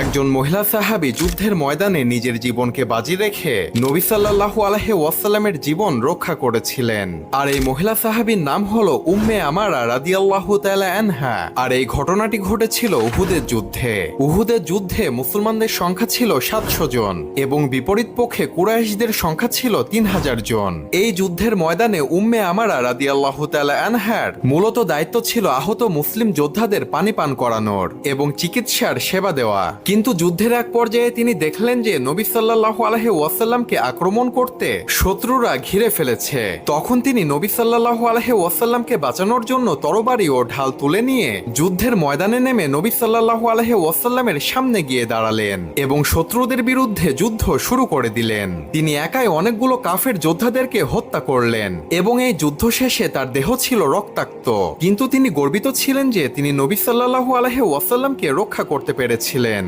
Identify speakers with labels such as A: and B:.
A: একজন মহিলা সাহাবী যুদ্ধের ময়দানে নিজের জীবনকে বাজি রেখে নবী সাল্লাল্লাহু আলাইহি ওয়াসাল্লামের জীবন রক্ষা করেছিলেন। আর এই মহিলা সাহাবীর নাম হলো উম্মে আমারা রাদিয়াল্লাহু তাআলা আনহা। আর এই ঘটনাটি ঘটেছিল উহুদের যুদ্ধে। উহুদের যুদ্ধে মুসলমানদের সংখ্যা ছিল 700 জন এবং বিপরীত পক্ষে কুরাইশদের সংখ্যা ছিল 3000 জন। এই যুদ্ধের ময়দানে উম্মে আমারা রাদিয়াল্লাহু তাআলা আনহার মূলত দায়িত্ব ছিল আহত মুসলিম যোদ্ধাদের পানি পান করানোর এবং চিকিৎসার সেবা দেওয়া। কিন্তু যুদ্ধের এক পর্যায়ে তিনি দেখলেন যে নবী সাল্লাল্লাহু আলাইহি ওয়াসাল্লামকে আক্রমণ করতে শত্রুরা ঘিরে ফেলেছে। তখন তিনি নবী সাল্লাল্লাহু আলাইহি ওয়াসাল্লামকে বাঁচানোর জন্য তরবারি ও ঢাল তুলে নিয়ে যুদ্ধের ময়দানে নেমে নবী সাল্লাল্লাহু আলাইহি ওয়াসাল্লামের সামনে গিয়ে দাঁড়ালেন এবং শত্রুদের বিরুদ্ধে যুদ্ধ শুরু করে দিলেন। তিনি একাই অনেকগুলো কাফের যোদ্ধাদেরকে হত্যা করলেন এবং এই যুদ্ধ শেষে তার দেহ ছিল রক্তাক্ত, কিন্তু তিনি গর্বিত ছিলেন যে তিনি নবী সাল্লাল্লাহু আলাইহি ওয়াসাল্লামকে রক্ষা করতে পেরেছিলেন।